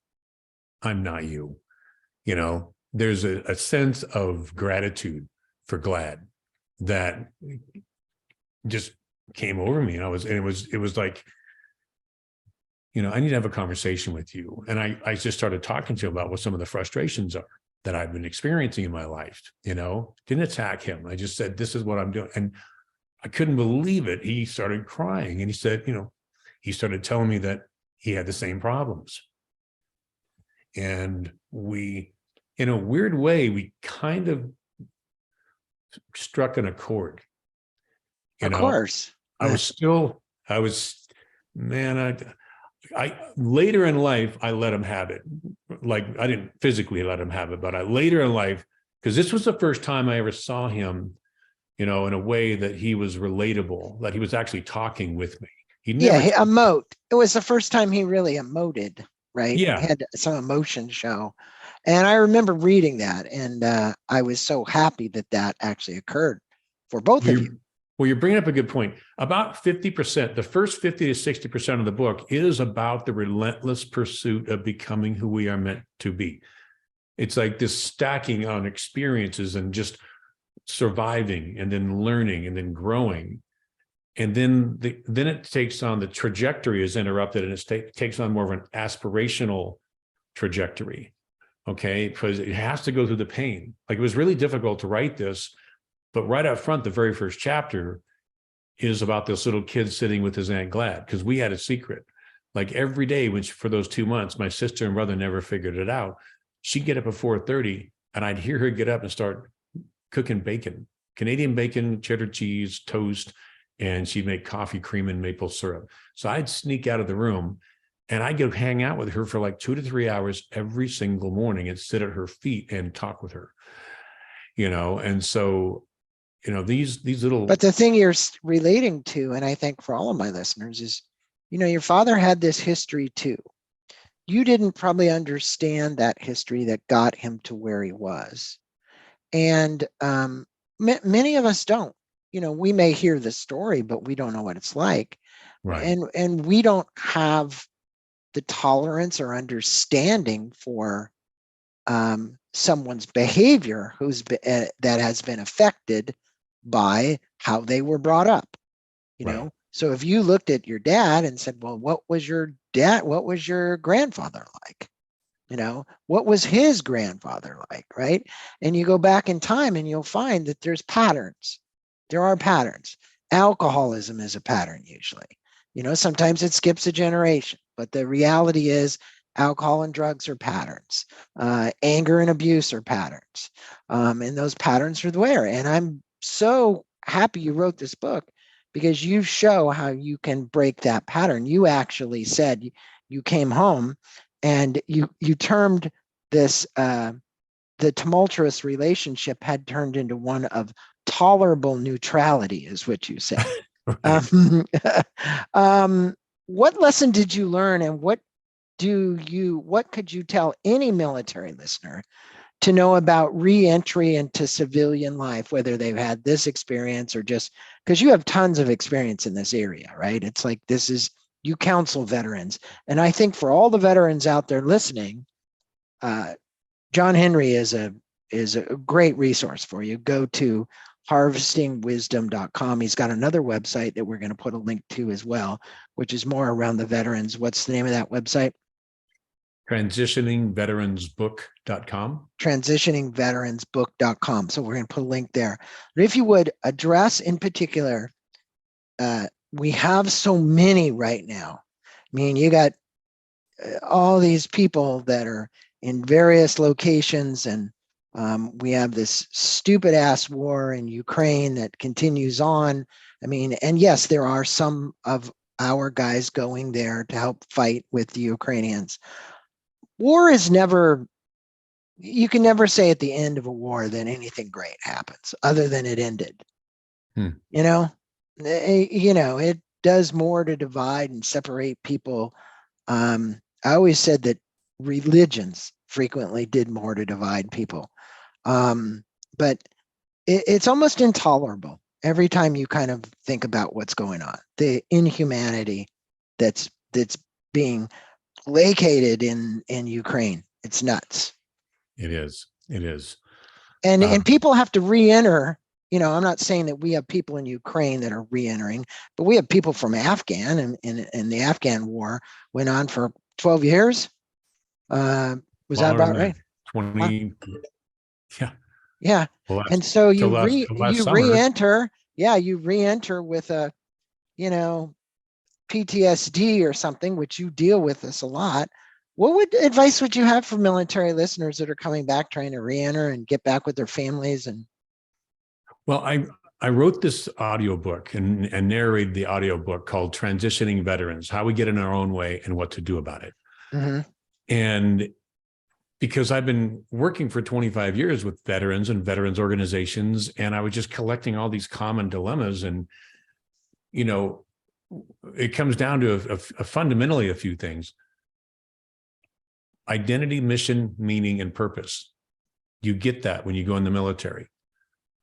I'm not you. There's a sense of gratitude for Glad that just came over me. And it was like, I need to have a conversation with you. And I just started talking to him about what some of the frustrations are that I've been experiencing in my life, didn't attack him. I just said, this is what I'm doing. And I couldn't believe it. He started crying, and he said, he started telling me that he had the same problems. And we, in a weird way, we kind of struck an accord. Of course. I later in life, I let him have it. Like, I didn't physically let him have it, but later in life, because this was the first time I ever saw him, in a way that he was relatable, that he was actually talking with me. He emote. It was the first time he really emoted, right? Yeah. He had some emotion show. And I remember reading that, and I was so happy that actually occurred for both of you. Well, you're bringing up a good point. About 50%, the first 50 to 60% of the book is about the relentless pursuit of becoming who we are meant to be. It's like this stacking on experiences and just surviving, and then learning, and then growing. And then it takes on, the trajectory is interrupted, and it takes on more of an aspirational trajectory. Okay. Because it has to go through the pain. Like, it was really difficult to write this, but right up front, the very first chapter is about this little kid sitting with his Aunt Glad, because we had a secret. Like, every day for those 2 months, my sister and brother never figured it out. She'd get up at 4:30, and I'd hear her get up and start cooking bacon, Canadian bacon, cheddar cheese, toast, and she'd make coffee, cream, and maple syrup. So I'd sneak out of the room, and I'd go hang out with her for like 2 to 3 hours every single morning and sit at her feet and talk with her, and so, these little. But the thing you're relating to, and I think for all of my listeners, is, your father had this history too. You didn't probably understand that history that got him to where he was. And many of us don't. We may hear the story, but we don't know what it's like. Right. And we don't have the tolerance or understanding for someone's behavior that has been affected by how they were brought up. Right. So if you looked at your dad and said, well, what was your grandfather like? What was his grandfather like, right? And you go back in time and you'll find that there's patterns. There are patterns. Alcoholism is a pattern usually. Sometimes it skips a generation, but the reality is alcohol and drugs are patterns. Anger and abuse are patterns. And those patterns are there. And I'm so happy you wrote this book, because you show how you can break that pattern. You actually said you came home and you termed this, the tumultuous relationship had turned into one of tolerable neutrality, is what you said. What lesson did you learn, and what could you tell any military listener to know about re-entry into civilian life, whether they've had this experience or just because you have tons of experience in this area, right? It's like, you counsel veterans. And I think for all the veterans out there listening, John Henry is a great resource for you. Go to harvestingwisdom.com. He's got another website that we're going to put a link to as well, which is more around the veterans. What's the name of that website? Transitioningveteransbook.com. Transitioningveteransbook.com. So we're going to put a link there. But if you would address in particular, we have so many right now. I mean, you got all these people that are in various locations, and we have this stupid ass war in Ukraine that continues on. I mean, and yes, there are some of our guys going there to help fight with the Ukrainians. War is never, you can never say at the end of a war that anything great happens other than it ended. You know, it does more to divide and separate people. I always said that religions frequently did more to divide people. But it's almost intolerable every time you kind of think about what's going on, the inhumanity that's being placated in Ukraine. It's nuts. It is. And people have to re-enter. I'm not saying that we have people in Ukraine that are re-entering, but we have people from Afghan, and the Afghan war went on for 12 years. Was that about right? 20. Yeah. Yeah. Well, and so you summer. re-enter. Yeah, you re-enter with a, PTSD or something, which you deal with this a lot. What advice would you have for military listeners that are coming back, trying to re-enter and get back with their families? And well, I wrote this audiobook and narrated the audiobook called Transitioning Veterans, How We Get in Our Own Way and What to Do About It. Mm-hmm. And because I've been working for 25 years with veterans and veterans organizations, and I was just collecting all these common dilemmas. And, it comes down to fundamentally a few things: identity, mission, meaning, and purpose. You get that when you go in the military.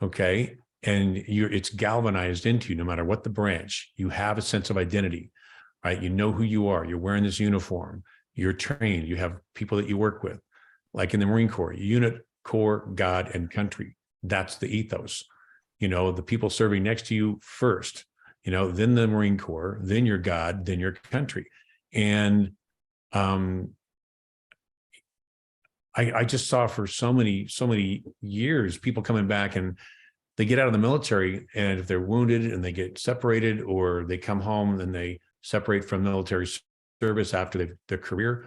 Okay. And it's galvanized into you, no matter what the branch. You have a sense of identity, right? You know who you are. You're wearing this uniform. You're trained. You have people that you work with, like in the Marine Corps: unit, corps, God, and country. That's the ethos. The people serving next to you first, then the Marine Corps, then your God, then your country. And I just saw for so many years people coming back, and they get out of the military, and if they're wounded and they get separated, or they come home and they separate from military service after their career,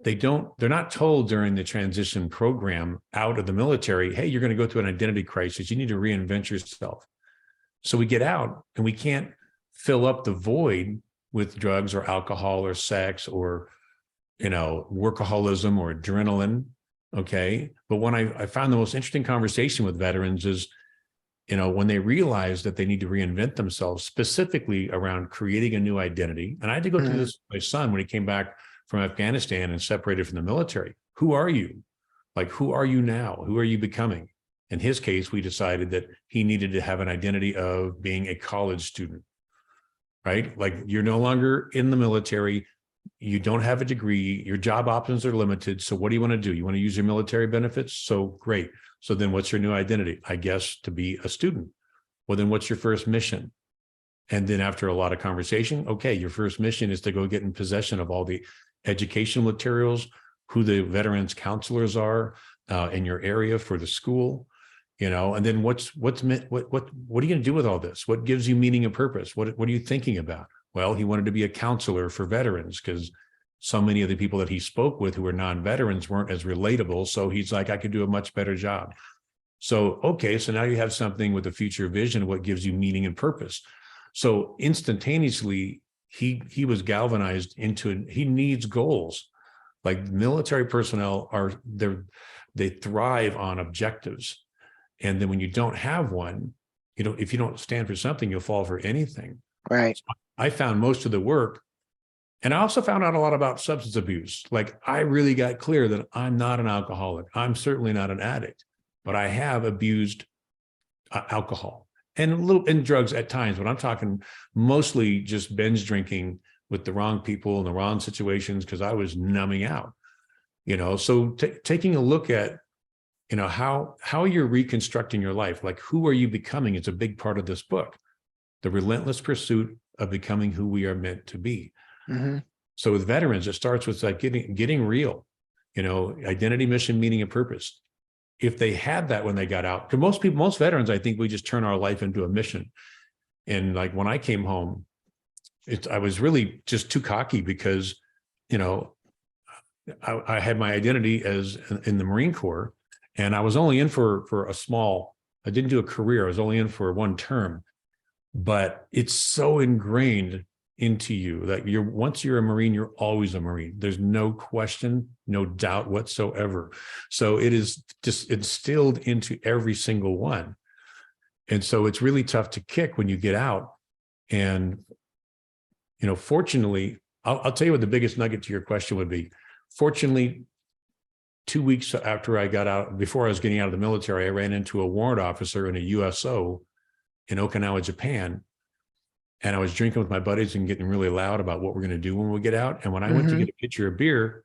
they're not told during the transition program out of the military, hey, you're going to go through an identity crisis. You need to reinvent yourself. So we get out and we can't fill up the void with drugs or alcohol or sex or, workaholism or adrenaline. Okay. But when I found the most interesting conversation with veterans is, when they realize that they need to reinvent themselves, specifically around creating a new identity. And I had to go through this with my son when he came back from Afghanistan and separated from the military. Who are you? Like, who are you now? Who are you becoming? In his case, we decided that he needed to have an identity of being a college student, right? Like, you're no longer in the military. You don't have a degree. Your job options are limited. So what do you want to do? You want to use your military benefits? So great. So then what's your new identity? I guess to be a student. Well, then what's your first mission? And then after a lot of conversation, okay, your first mission is to go get in possession of all the educational materials, who the veterans counselors are in your area for the school, and then what are you going to do with all this? What gives you meaning and purpose? What are you thinking about? Well, he wanted to be a counselor for veterans because so many of the people that he spoke with who were non-veterans weren't as relatable. So he's like, I could do a much better job. So, okay, so now you have something with a future vision of what gives you meaning and purpose. So instantaneously, he was galvanized into it. He needs goals. Like, military personnel they thrive on objectives. And then when you don't have one, if you don't stand for something, you'll fall for anything. Right. So I found most of the work. And I also found out a lot about substance abuse. Like, I really got clear that I'm not an alcoholic. I'm certainly not an addict, but I have abused alcohol and drugs at times. But I'm talking mostly just binge drinking with the wrong people in the wrong situations because I was numbing out. So taking a look at, how you're reconstructing your life, like who are you becoming is a big part of this book, the relentless pursuit of becoming who we are meant to be. Mm-hmm. So with veterans, it starts with like getting real, identity, mission, meaning, and purpose. If they had that when they got out, because most veterans, I think we just turn our life into a mission. And like when I came home, I was really just too cocky because, I had my identity as in the Marine Corps, and I was only in for a small, I didn't do a career. I was only in for one term, but it's so ingrained into you that once you're a Marine, you're always a Marine. There's no question, no doubt whatsoever. So it is just instilled into every single one. And so it's really tough to kick when you get out. And, fortunately, I'll tell you what the biggest nugget to your question would be. Fortunately, 2 weeks after I got out, before I was getting out of the military, I ran into a warrant officer in a USO in Okinawa, Japan. And I was drinking with my buddies and getting really loud about what we're going to do when we get out. And when I went to get a pitcher of beer,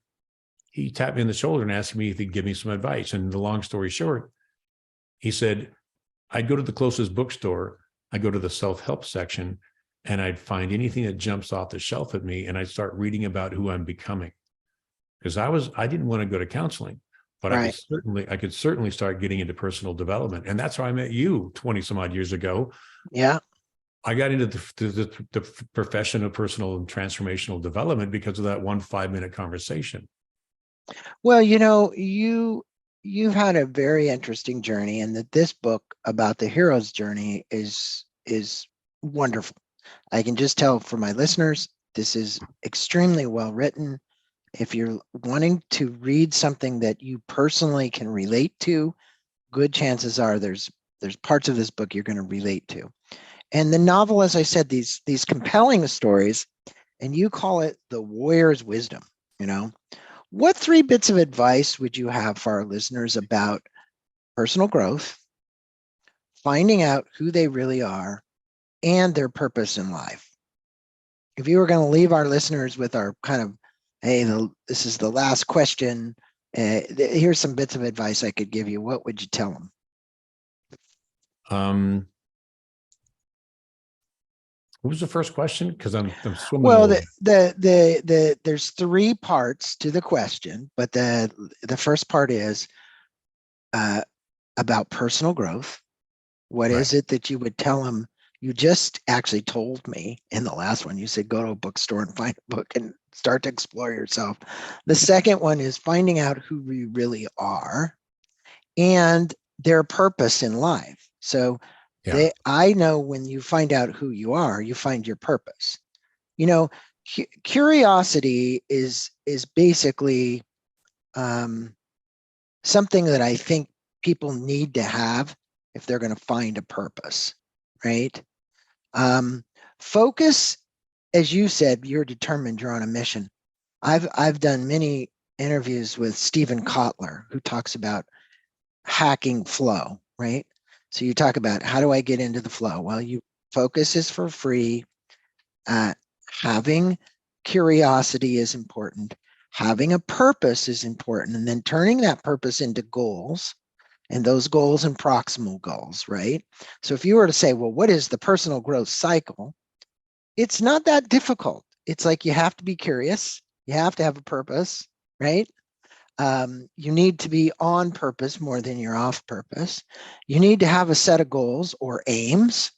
he tapped me in the shoulder and asked me if he'd give me some advice. And the long story short, he said, I'd go to the closest bookstore, I'd go to the self-help section, and I'd find anything that jumps off the shelf at me, and I'd start reading about who I'm becoming. Because I didn't want to go to counseling, but Right. I could certainly start getting into personal development. And that's how I met you 20 some odd years ago. Yeah. I got into the profession of personal and transformational development because of that 1 5-minute conversation. Well, you've had a very interesting journey, and that this book about the hero's journey is wonderful. I can just tell for my listeners, this is extremely well written. If you're wanting to read something that you personally can relate to, good chances are there's parts of this book you're going to relate to. And the novel, as I said, these compelling stories, and you call it the warrior's wisdom. What 3 bits of advice would you have for our listeners about personal growth, finding out who they really are, and their purpose in life? If you were going to leave our listeners with our kind of, hey, this is the last question, here's some bits of advice I could give you, what would you tell them? What was the first question? Because I'm swimming. Well, there's 3 parts to the question, but the first part is about personal growth. What is it that you would tell them? You just actually told me in the last one, you said, go to a bookstore and find a book and start to explore yourself. The second one is finding out who you really are and their purpose in life. So I know when you find out who you are, you find your purpose. Curiosity is basically something that I think people need to have if they're going to find a purpose, right? Focus, as you said, you're determined, you're on a mission. I've done many interviews with Stephen Kotler, who talks about hacking flow, right? So you talk about, how do I get into the flow? Well, focus is for free. Having curiosity is important. Having a purpose is important. And then turning that purpose into goals, and those goals and proximal goals, right? So if you were to say, well, what is the personal growth cycle? It's not that difficult. It's like you have to be curious. You have to have a purpose, right? You need to be on purpose more than you're off purpose. You need to have a set of goals or aims.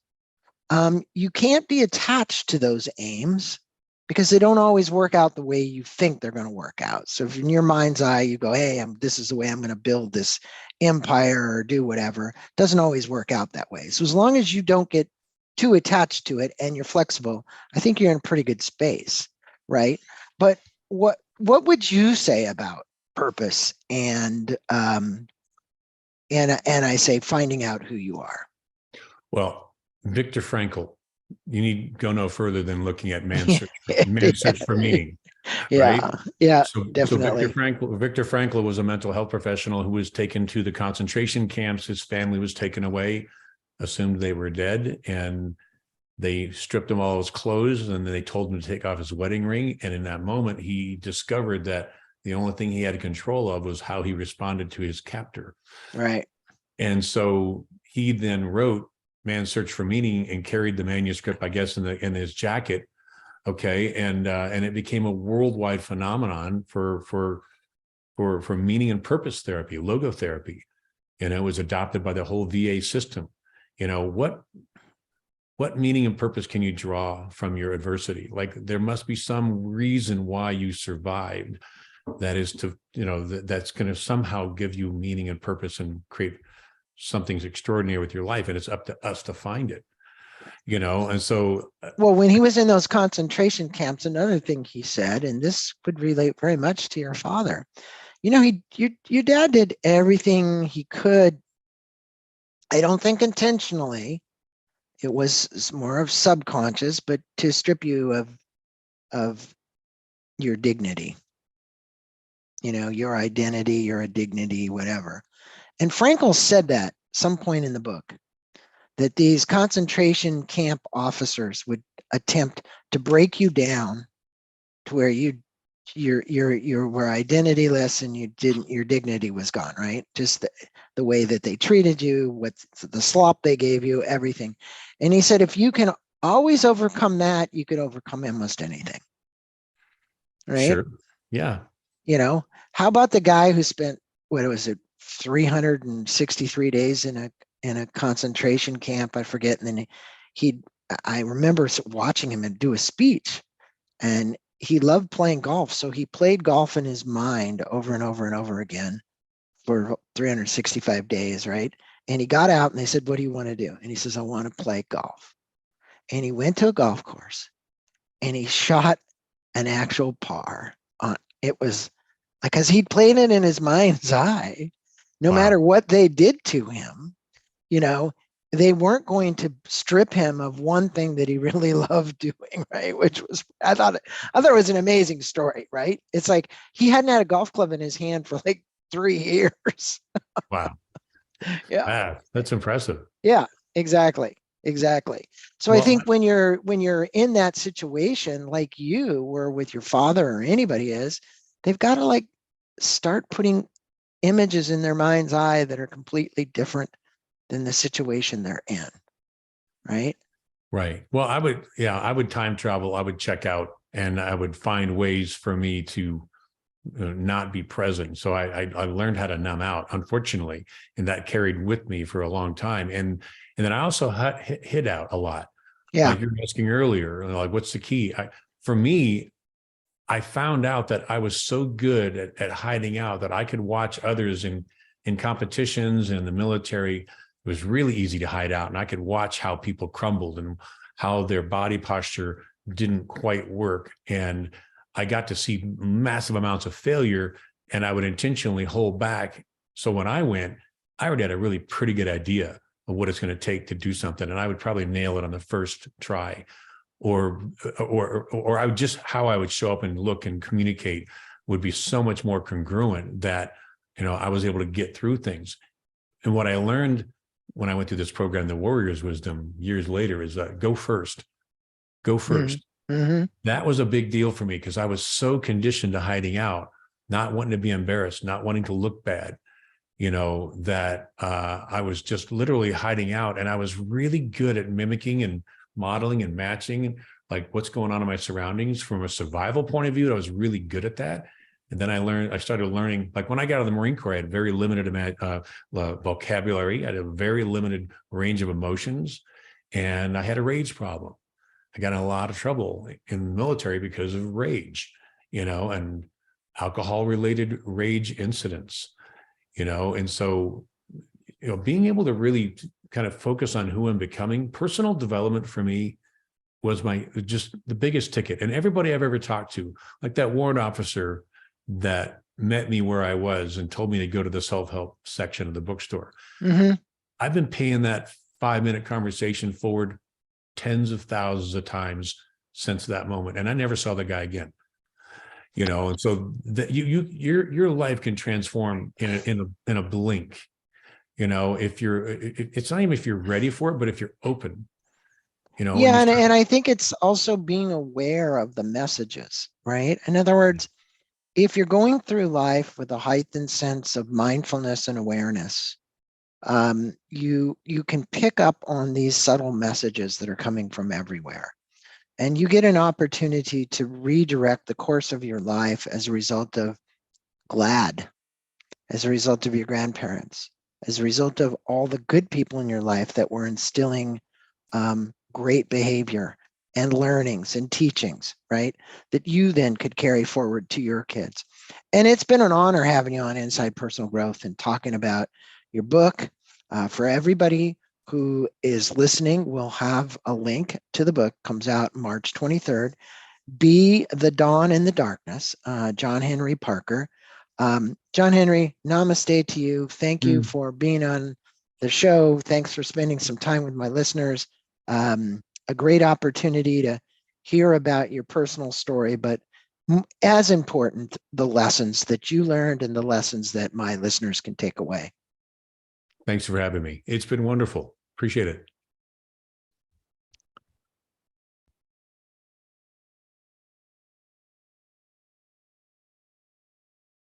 You can't be attached to those aims because they don't always work out the way you think they're going to work out. So if in your mind's eye, you go, hey, this is the way I'm going to build this empire or do whatever, it doesn't always work out that way. So as long as you don't get too attached to it and you're flexible, I think you're in a pretty good space, right? But what would you say about purpose and I say finding out who you are? Well, Viktor Frankl, you need go no further than looking at man's search for meaning. Yeah, right? Yeah, so definitely. Viktor Frankl was a mental health professional who was taken to the concentration camps. His family was taken away, assumed they were dead, and they stripped him all his clothes, and then they told him to take off his wedding ring. And in that moment, he discovered that The only thing he had control of was how he responded to his captor. Right. And so he then wrote Man's Search for Meaning and carried the manuscript, I guess, in his jacket. Okay. And it became a worldwide phenomenon for meaning and purpose therapy, logotherapy. And it was adopted by the whole VA system. What meaning and purpose can you draw from your adversity? Like, there must be some reason why you survived. That is to, that's going to somehow give you meaning and purpose and create something extraordinary with your life. And it's up to us to find it, and so. Well, when he was in those concentration camps, another thing he said, and this would relate very much to your father, your dad did everything he could. I don't think intentionally. It was more of subconscious, but to strip you of your dignity, your identity, your dignity, whatever. And Frankl said that some point in the book, that these concentration camp officers would attempt to break you down to where you were identityless and your dignity was gone, right? Just the way that they treated you, what the slop they gave you, everything. And he said, if you can always overcome that, you could overcome almost anything. Right? Sure. Yeah. How about the guy who spent, 363 days in a concentration camp, I forget. And then I remember watching him and do a speech, and he loved playing golf. So he played golf in his mind over and over and over again for 365 days, right? And he got out and they said, what do you want to do? And he says, I want to play golf. And he went to a golf course and he shot an actual par. It was because he'd played it in his mind's eye. No matter what they did to him, they weren't going to strip him of one thing that he really loved doing, right? Which was, I thought it was an amazing story, right? It's like he hadn't had a golf club in his hand for like 3 years. Wow. Yeah. Wow, that's impressive. Yeah, exactly. So I think when you're in that situation, like you were with your father or anybody is, they've got to start putting images in their mind's eye that are completely different than the situation they're in, right? Right. Well, I would time travel. I would check out, and I would find ways for me to not be present. So I learned how to numb out, unfortunately, and that carried with me for a long time. And then I also hid out a lot. Yeah. Like you were asking earlier, like, what's the key? For me, I found out that I was so good at hiding out that I could watch others in competitions and the military. It was really easy to hide out, and I could watch how people crumbled and how their body posture didn't quite work. And I got to see massive amounts of failure, and I would intentionally hold back. So when I went, I already had a really pretty good idea of what it's going to take to do something, and I would probably nail it on the first try. Or I would just, how I would show up and look and communicate would be so much more congruent that, I was able to get through things. And what I learned when I went through this program, the Warrior's Wisdom, years later, is that go first. Mm-hmm. That was a big deal for me because I was so conditioned to hiding out, not wanting to be embarrassed, not wanting to look bad, that I was just literally hiding out. And I was really good at mimicking and modeling and matching like what's going on in my surroundings from a survival point of view. I was really good at that. And then I started learning, like when I got out of the Marine Corps, I had very limited vocabulary. I had a very limited range of emotions, and I had a rage problem. I got in a lot of trouble in the military because of rage, and alcohol related rage incidents, and so, being able to really kind of focus on who I'm becoming. Personal development for me was just the biggest ticket. And everybody I've ever talked to, like that warrant officer that met me where I was and told me to go to the self-help section of the bookstore. Mm-hmm. I've been paying that 5-minute conversation forward tens of thousands of times since that moment. And I never saw the guy again. And so your life can transform in a blink. It's not even if you're ready for it, but if you're open, Yeah. And I think it's also being aware of the messages, right? In other words, if you're going through life with a heightened sense of mindfulness and awareness, you can pick up on these subtle messages that are coming from everywhere. And you get an opportunity to redirect the course of your life as a result of GLAD, as a result of your grandparents, as a result of all the good people in your life that were instilling great behavior and learnings and teachings, right? That you then could carry forward to your kids. And it's been an honor having you on Inside Personal Growth and talking about your book. For everybody who is listening, we'll have a link to the book. Comes out March 23rd. Be the Dawn in the Darkness, John Henry Parker. John Henry, namaste to you. Thank you for being on the show. Thanks for spending some time with my listeners. A great opportunity to hear about your personal story, but as important, the lessons that you learned and the lessons that my listeners can take away. Thanks for having me. It's been wonderful. Appreciate it.